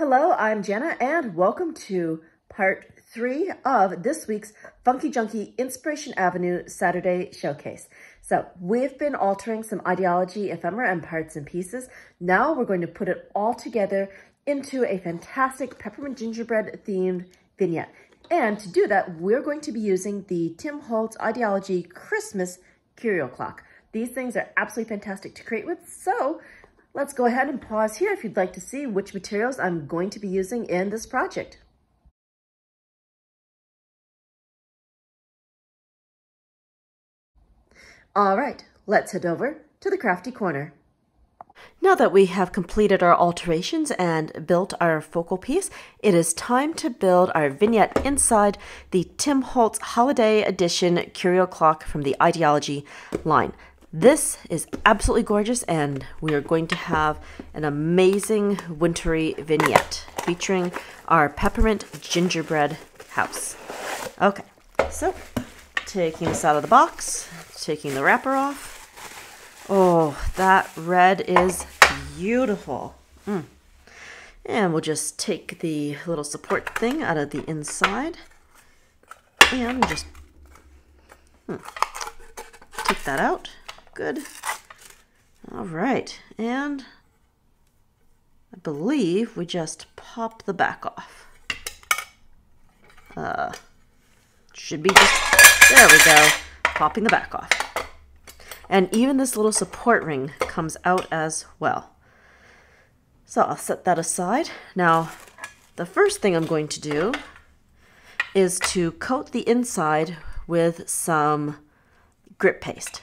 Hello, I'm Jenna, and welcome to part 3 of this week's Funky Junkie Inspiration Avenue Saturday Showcase. So we've been altering some ideology ephemera and parts and pieces. Now we're going to put it all together into a fantastic peppermint gingerbread themed vignette. And to do that, we're going to be using the Tim Holtz Idea-Ology Christmas Curio clock. These things are absolutely fantastic to create with, so let's go ahead and pause here if you'd like to see which materials I'm going to be using in this project. All right, let's head over to the crafty corner. Now that we have completed our alterations and built our focal piece, it is time to build our vignette inside the Tim Holtz Holiday Edition Curio clock from the Idea-Ology line. This is absolutely gorgeous, and we are going to have an amazing wintry vignette featuring our peppermint gingerbread house. Okay, so taking this out of the box, taking the wrapper off. Oh, that red is beautiful. And we'll just take the little support thing out of the inside and just take that out. Good. All right, and I believe we just pop the back off. Should be just, there we go, popping the back off. And even this little support ring comes out as well. So I'll set that aside. Now, the first thing I'm going to do is to coat the inside with some grip paste.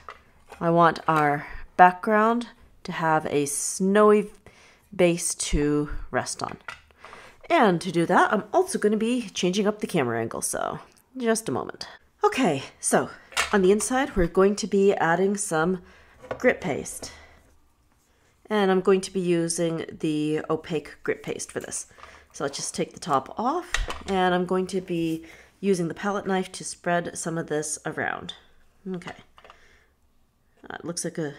I want our background to have a snowy base to rest on. And to do that, I'm also going to be changing up the camera angle, so just a moment. Okay, so on the inside, we're going to be adding some grip paste. And I'm going to be using the opaque grip paste for this. So let's just take the top off, and I'm going to be using the palette knife to spread some of this around. Okay. It looks like a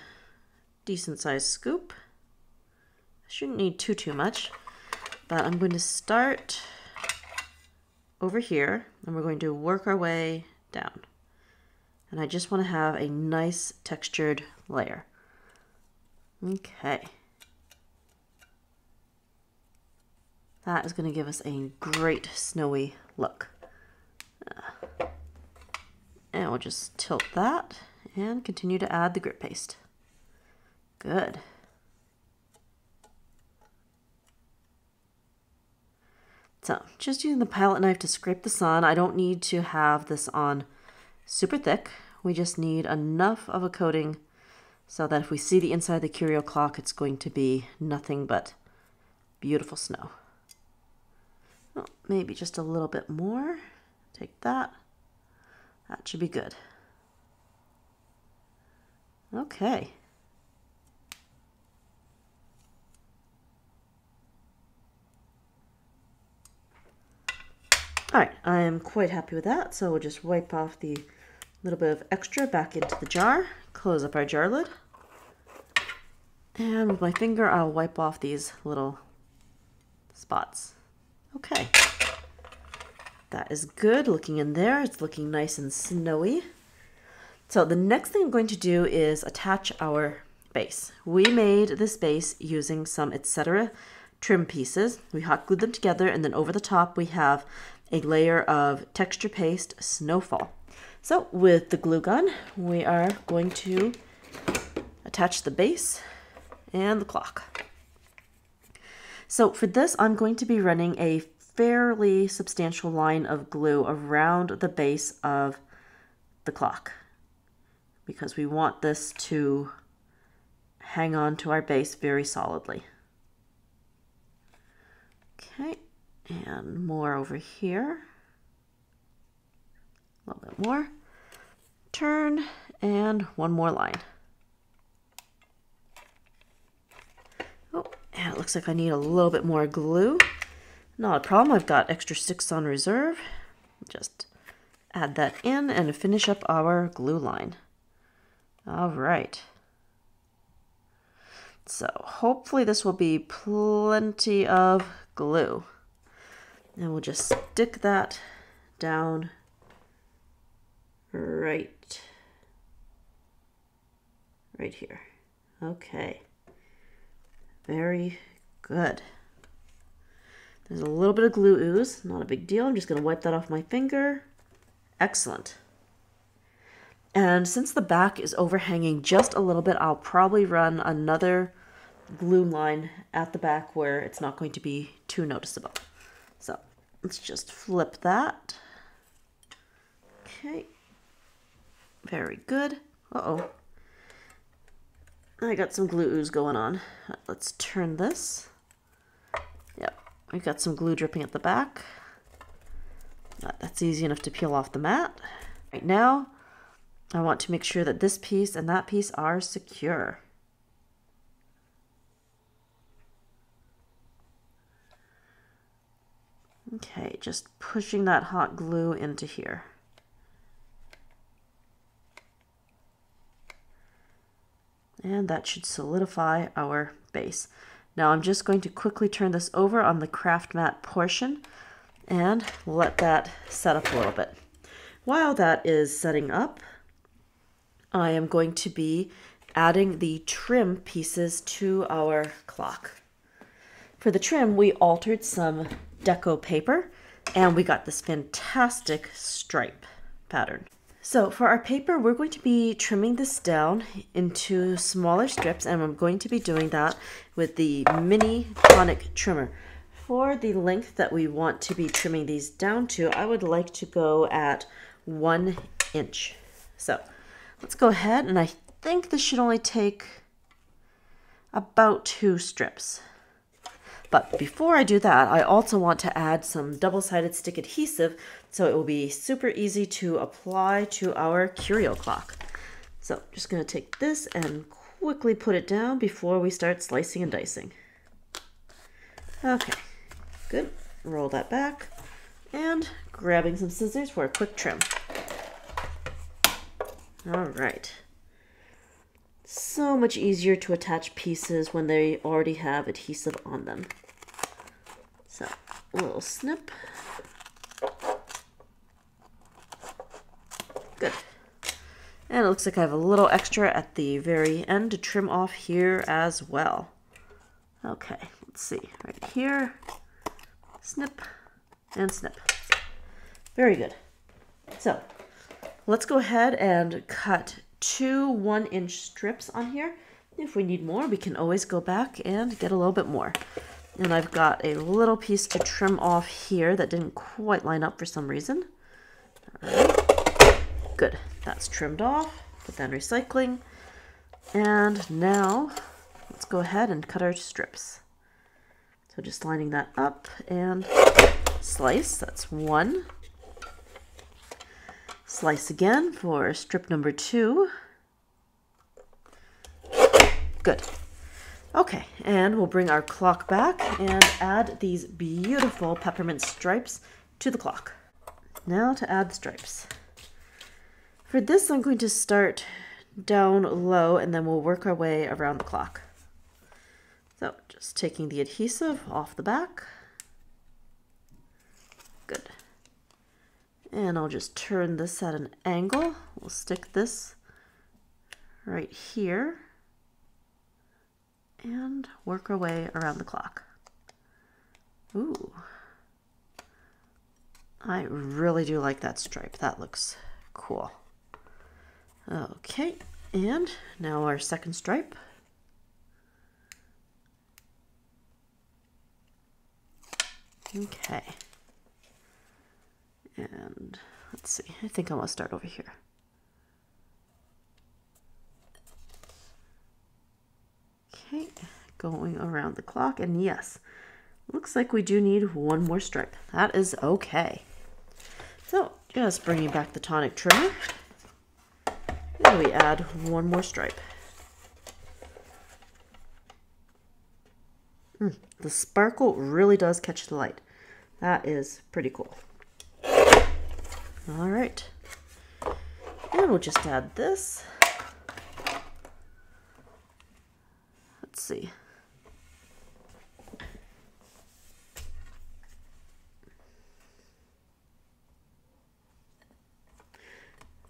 decent sized scoop. I shouldn't need too much, but I'm going to start over here, and we're going to work our way down. And I just want to have a nice textured layer. Okay. That is going to give us a great snowy look. And we'll just tilt that and continue to add the grip paste. Good. So, just using the palette knife to scrape the sun. I don't need to have this on super thick. We just need enough of a coating so that if we see the inside of the Curio clock, it's going to be nothing but beautiful snow. Oh, maybe just a little bit more. Take that. That should be good. Okay. All right, I am quite happy with that, so we'll just wipe off the little bit of extra back into the jar, close up our jar lid, and with my finger I'll wipe off these little spots. Okay, that is good looking in there. It's looking nice and snowy. So the next thing I'm going to do is attach our base. We made this base using some etc. trim pieces. We hot glued them together, and then over the top we have a layer of texture paste Snowfall. So with the glue gun, we are going to attach the base and the clock. So for this, I'm going to be running a fairly substantial line of glue around the base of the clock, because we want this to hang on to our base very solidly. Okay, and more over here. A little bit more. Turn, and one more line. Oh, and it looks like I need a little bit more glue. Not a problem, I've got extra sticks on reserve. Just add that in and finish up our glue line. All right. So hopefully this will be plenty of glue. And we'll just stick that down right here. Okay. Very good. There's a little bit of glue ooze, not a big deal. I'm just going to wipe that off my finger. Excellent. And since the back is overhanging just a little bit, I'll probably run another glue line at the back where it's not going to be too noticeable. So let's just flip that. Okay. Very good. Uh-oh. I got some glue ooze going on. Let's turn this. Yep, we've got some glue dripping at the back. That's easy enough to peel off the mat. Right now, I want to make sure that this piece and that piece are secure. Okay, just pushing that hot glue into here. And that should solidify our base. Now I'm just going to quickly turn this over on the craft mat portion and let that set up a little bit. While that is setting up, I am going to be adding the trim pieces to our clock. For the trim, we altered some Deco paper and we got this fantastic stripe pattern. So for our paper, we're going to be trimming this down into smaller strips, and I'm going to be doing that with the mini tonic trimmer. For the length that we want to be trimming these down to, I would like to go at 1 inch. So let's go ahead, and I think this should only take about 2 strips. But before I do that, I also want to add some double-sided stick adhesive so it will be super easy to apply to our Curio clock. So I'm just going to take this and quickly put it down before we start slicing and dicing. Okay, good. Roll that back and grabbing some scissors for a quick trim. All right. So much easier to attach pieces when they already have adhesive on them. So, a little snip. Good. And it looks like I have a little extra at the very end to trim off here as well. Okay, let's see. Right here. Snip and snip. Very good. So, let's go ahead and cut 2 1-inch strips on here. If we need more, we can always go back and get a little bit more. And I've got a little piece to trim off here that didn't quite line up for some reason. All right. Good. That's trimmed off. Put that in recycling. And now let's go ahead and cut our strips. So just lining that up and slice. That's 1. Slice again for strip number 2. Good. Okay, and we'll bring our clock back and add these beautiful peppermint stripes to the clock. Now to add the stripes. For this, I'm going to start down low and then we'll work our way around the clock. So just taking the adhesive off the back. Good. And I'll just turn this at an angle. We'll stick this right here and work our way around the clock. Ooh. I really do like that stripe. That looks cool. Okay, and now our second stripe. Okay. And let's see, I think I want to start over here. Okay, going around the clock, and yes, looks like we do need 1 more stripe. That is okay. So, just bringing back the tonic trimmer, and we add 1 more stripe. The sparkle really does catch the light. That is pretty cool. All right, and we'll just add this. Let's Let's see.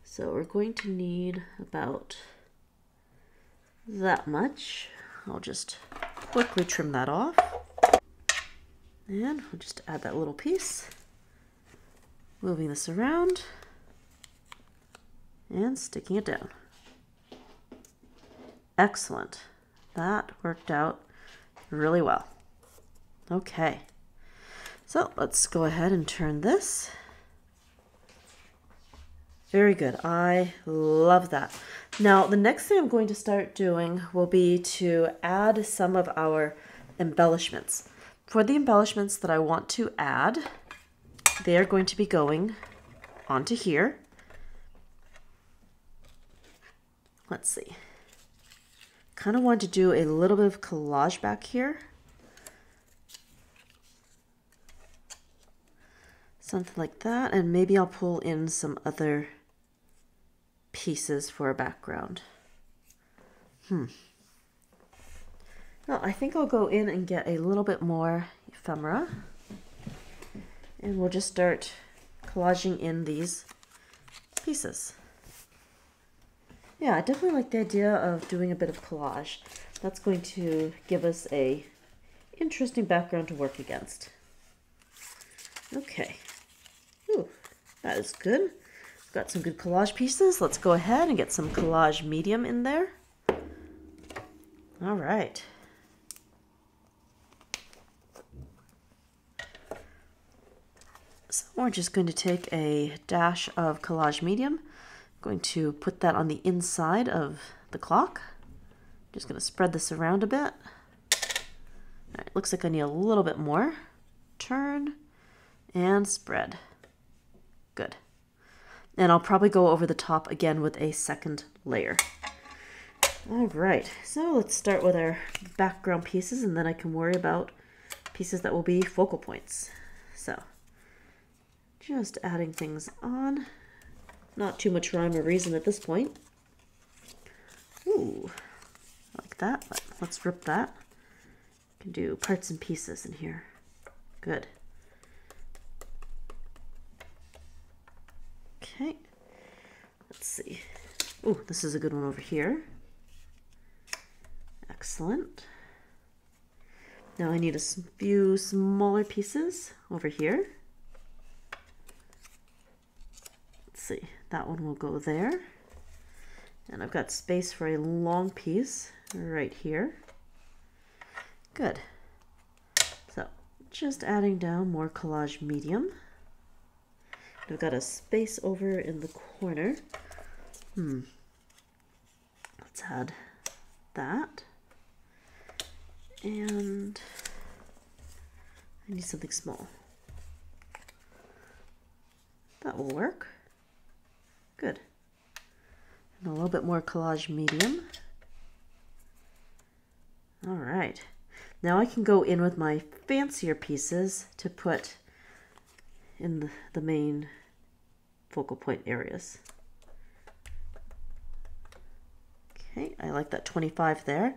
So we're going to need about that much. I'll just quickly trim that off. And we'll just add that little piece. Moving this around and sticking it down. Excellent. That worked out really well. Okay. So let's go ahead and turn this. Very good. I love that. Now, the next thing I'm going to start doing will be to add some of our embellishments. For the embellishments that I want to add, they are going to be going onto here. Let's see. Kind of want to do a little bit of collage back here. Something like that, and maybe I'll pull in some other pieces for a background. Well, I think I'll go in and get a little bit more ephemera, and we'll just start collaging in these pieces. Yeah, I definitely like the idea of doing a bit of collage. That's going to give us a interesting background to work against. Okay. Ooh, that is good. Got some good collage pieces. Let's go ahead and get some collage medium in there. All right. So we're just going to take a dash of collage medium. I'm going to put that on the inside of the clock. Just going to spread this around a bit. All right, looks like I need a little bit more. Turn and spread. Good. And I'll probably go over the top again with a second layer. All right, so let's start with our background pieces, and then I can worry about pieces that will be focal points. So just adding things on. Not too much rhyme or reason at this point. Ooh, like that. Let's rip that. Can do parts and pieces in here. Good. Okay, let's see. Ooh, this is a good one over here. Excellent. Now I need a few smaller pieces over here. Let's see, that one will go there. And I've got space for a long piece right here. Good. So just adding down more collage medium. I've got a space over in the corner. Let's add that. And I need something small. That will work. Good. And a little bit more collage medium. All right. Now I can go in with my fancier pieces to put in the main focal point areas. Okay, I like that 25 there. And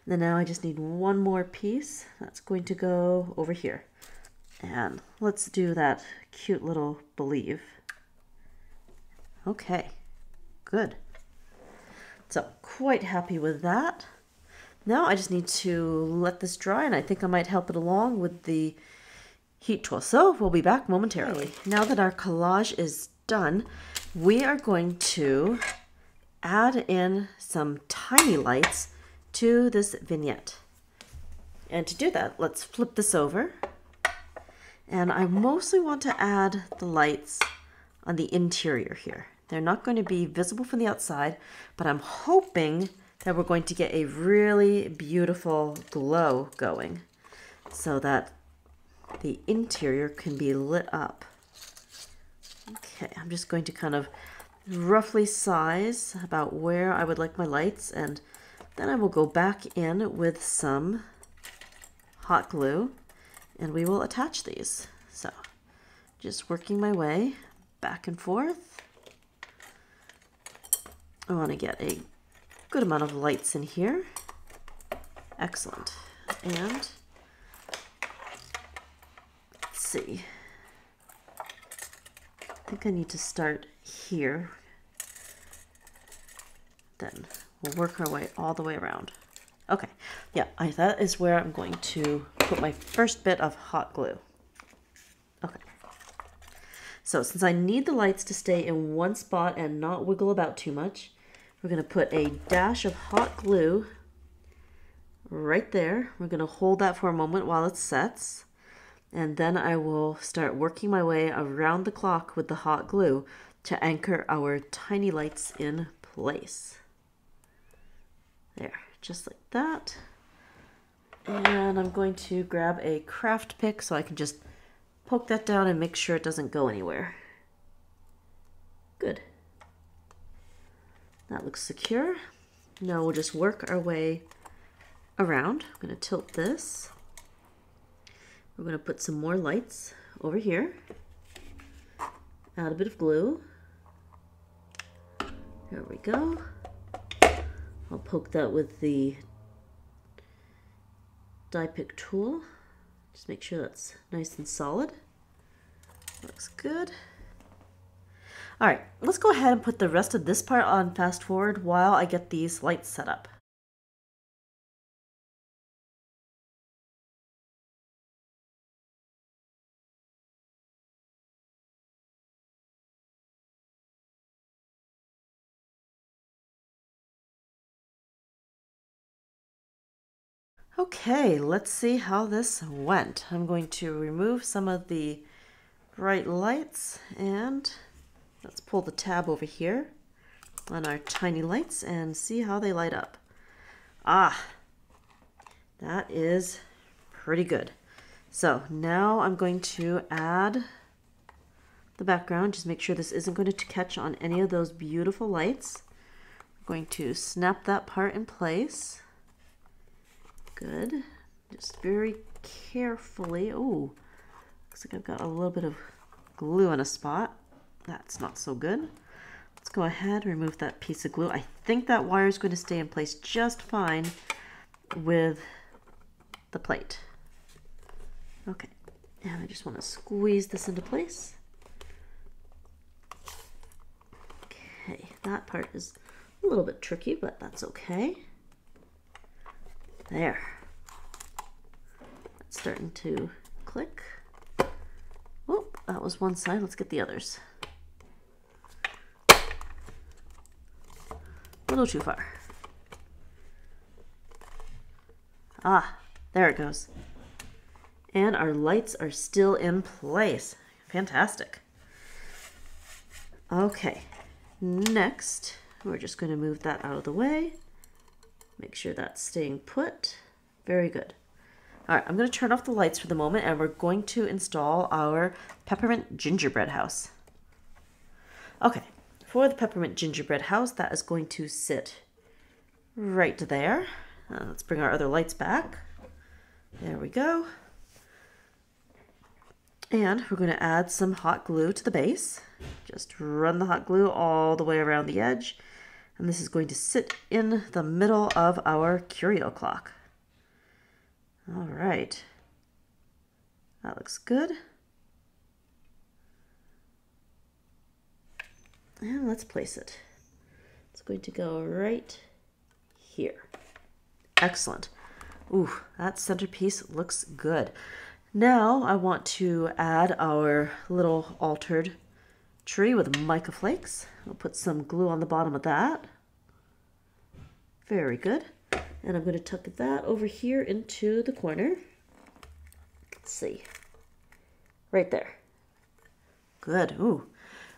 then now I just need one more piece. That's going to go over here. And let's do that cute little believe. Okay, good. So quite happy with that. Now I just need to let this dry, and I think I might help it along with the heat tool. So we'll be back momentarily. Okay. Now that our collage is done, we are going to add in some tiny lights to this vignette. And to do that, let's flip this over. And I mostly want to add the lights on the interior here. They're not going to be visible from the outside, but I'm hoping that we're going to get a really beautiful glow going so that the interior can be lit up. Okay, I'm just going to kind of roughly size about where I would like my lights, and then I will go back in with some hot glue and we will attach these. So just working my way back and forth. I want to get a good amount of lights in here. Excellent. And let's see. I think I need to start here. Then we'll work our way all the way around. Okay, yeah, that is where I'm going to put my first bit of hot glue. Okay. So since I need the lights to stay in one spot and not wiggle about too much, we're going to put a dash of hot glue right there. We're going to hold that for a moment while it sets. And then I will start working my way around the clock with the hot glue to anchor our tiny lights in place. There, just like that. And I'm going to grab a craft pick so I can just poke that down and make sure it doesn't go anywhere. Good. That looks secure. Now we'll just work our way around. I'm going to tilt this. We're going to put some more lights over here. Add a bit of glue. There we go. I'll poke that with the die pick tool. Just make sure that's nice and solid. Looks good. All right, let's go ahead and put the rest of this part on fast forward while I get these lights set up. Okay, let's see how this went. I'm going to remove some of the bright lights and let's pull the tab over here on our tiny lights and see how they light up. Ah, that is pretty good. So now I'm going to add the background. Just make sure this isn't going to catch on any of those beautiful lights. I'm going to snap that part in place. Good. Just very carefully. Oh, looks like I've got a little bit of glue in a spot. That's not so good. Let's go ahead and remove that piece of glue. I think that wire is going to stay in place just fine with the plate. Okay, and I just want to squeeze this into place. Okay, that part is a little bit tricky, but that's okay. There. It's starting to click. Oh, that was one side. Let's get the others. A little too far. Ah, there it goes. And our lights are still in place. Fantastic. Okay, next, we're just going to move that out of the way. Make sure that's staying put. Very good. All right, I'm going to turn off the lights for the moment and we're going to install our peppermint gingerbread house. Okay, for the peppermint gingerbread house, that is going to sit right there. Let's bring our other lights back. There we go. And we're going to add some hot glue to the base. Just run the hot glue all the way around the edge. And this is going to sit in the middle of our Curio clock. All right. That looks good. And let's place it. It's going to go right here. Excellent. Ooh, that centerpiece looks good. Now I want to add our little altered tree with mica flakes. I'll put some glue on the bottom of that. Very good. And I'm going to tuck that over here into the corner. Let's see. Right there. Good. Ooh,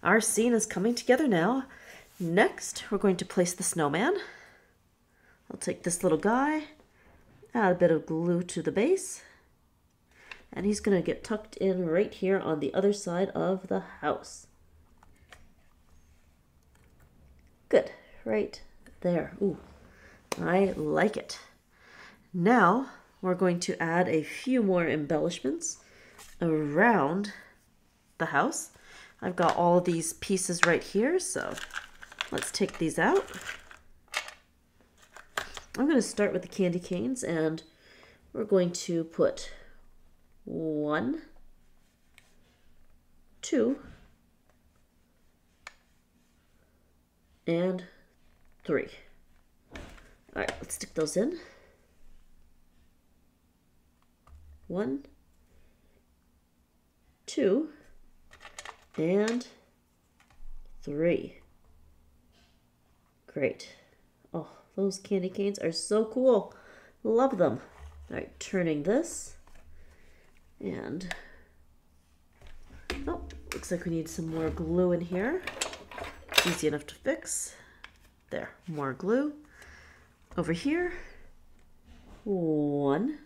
our scene is coming together now. Next, we're going to place the snowman. I'll take this little guy, add a bit of glue to the base, and he's going to get tucked in right here on the other side of the house. Good. Right there. Ooh, I like it. Now we're going to add a few more embellishments around the house. I've got all of these pieces right here, so let's take these out. I'm going to start with the candy canes, and we're going to put 1, 2, and 3. All right, let's stick those in. 1, 2, and 3. Great. Oh, those candy canes are so cool. Love them. All right, turning this. And, oh, looks like we need some more glue in here. Easy enough to fix. There, more glue. Over here. 1,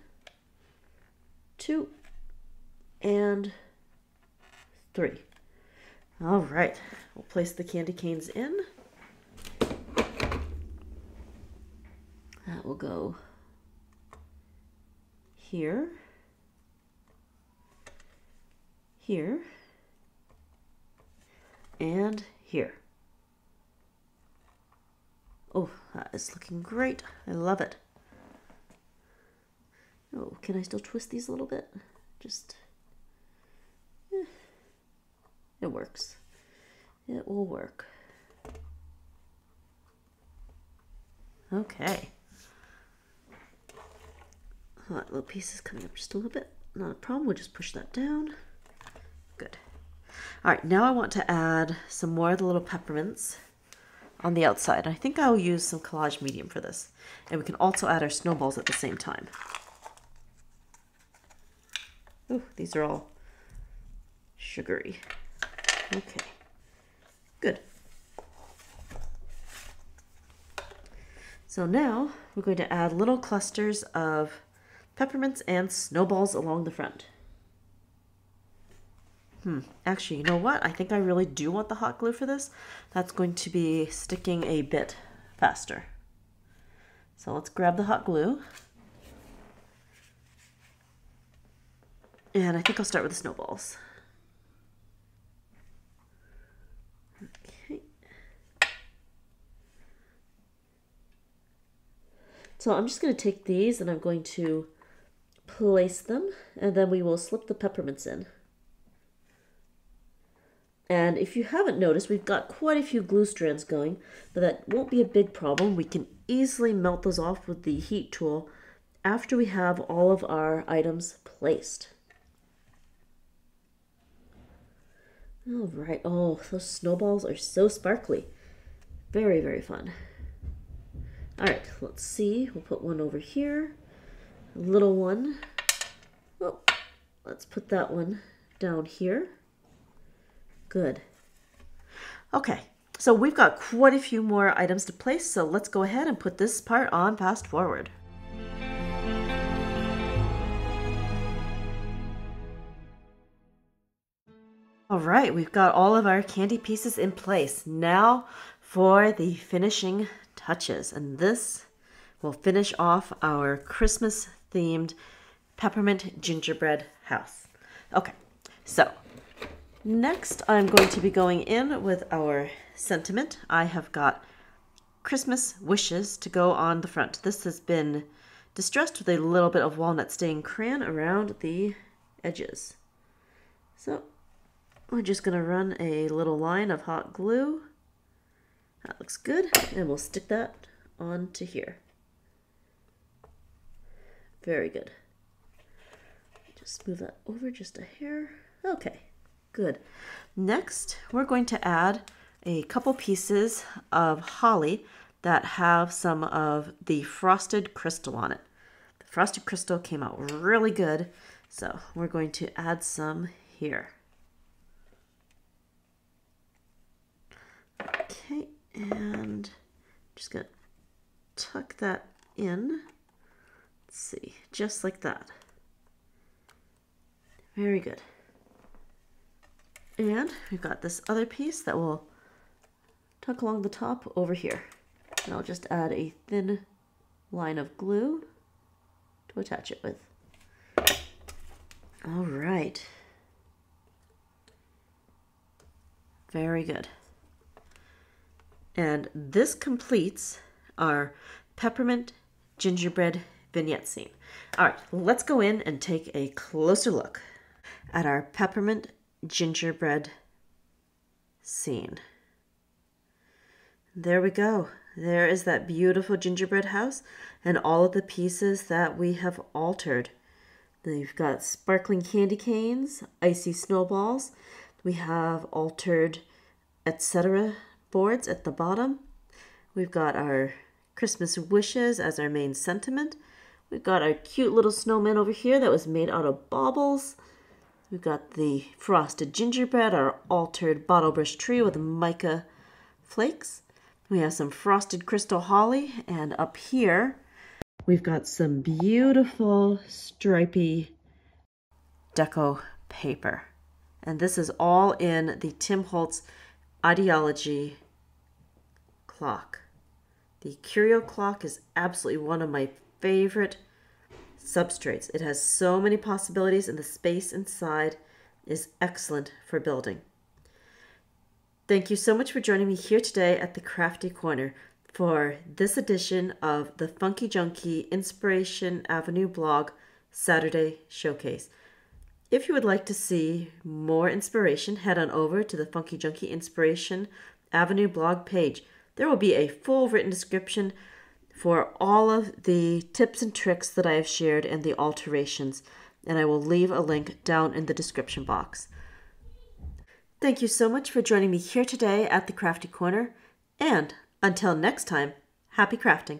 2, and 3. All right, we'll place the candy canes in. That will go here, here, and here. Oh, that is looking great. I love it. Oh, can I still twist these a little bit? Just, it works. It will work. Okay. Oh, that little piece is coming up just a little bit. Not a problem. We'll just push that down. Good. All right, now I want to add some more of the little peppermints on the outside. I think I'll use some collage medium for this. And we can also add our snowballs at the same time. Oh, these are all sugary. Okay, good. So now we're going to add little clusters of peppermints and snowballs along the front. Actually, you know what? I think I really do want the hot glue for this. That's going to be sticking a bit faster. So let's grab the hot glue. And I think I'll start with the snowballs. Okay. So I'm just going to take these and I'm going to place them, and then we will slip the peppermints in. And if you haven't noticed, we've got quite a few glue strands going, but that won't be a big problem. We can easily melt those off with the heat tool after we have all of our items placed. All right. Oh, those snowballs are so sparkly. Very, very fun. All right, let's see. We'll put one over here. A little one. Oh, let's put that one down here. Good. Okay, so we've got quite a few more items to place, so let's go ahead and put this part on fast forward. All right, we've got all of our candy pieces in place. Now for the finishing touches, and this will finish off our Christmas themed peppermint gingerbread house. Okay, so next I'm going to be going in with our sentiment. I have got Christmas wishes to go on the front. This has been distressed with a little bit of walnut stain crayon around the edges. So we're just going to run a little line of hot glue. That looks good, and we'll stick that onto here. Very good. Just move that over just a hair. Okay, good. Next, we're going to add a couple pieces of holly that have some of the frosted crystal on it. The frosted crystal came out really good, so we're going to add some here. Okay, and just gonna tuck that in. Let's see, just like that. Very good. And we've got this other piece that will tuck along the top over here. And I'll just add a thin line of glue to attach it with. All right. Very good. And this completes our peppermint gingerbread vignette scene. All right, let's go in and take a closer look at our peppermint gingerbread scene. There we go. There is that beautiful gingerbread house and all of the pieces that we have altered. We've got sparkling candy canes, icy snowballs. We have altered etc. boards at the bottom. We've got our Christmas wishes as our main sentiment. We've got our cute little snowman over here that was made out of baubles. We've got the frosted gingerbread, our altered bottle brush tree with mica flakes. We have some frosted crystal holly, and up here we've got some beautiful stripy Deco paper. And this is all in the Tim Holtz Idea-Ology clock. The Curio clock is absolutely one of my favorite substrates. It has so many possibilities, and the space inside is excellent for building. Thank you so much for joining me here today at the Crafty Corner for this edition of the Funkie Junkie Inspiration Avenue blog Saturday Showcase. If you would like to see more inspiration, head on over to the Funkie Junkie Inspiration Avenue blog page. There will be a full written description for all of the tips and tricks that I have shared and the alterations, and I will leave a link down in the description box. Thank you so much for joining me here today at the Crafty Corner, and until next time, happy crafting!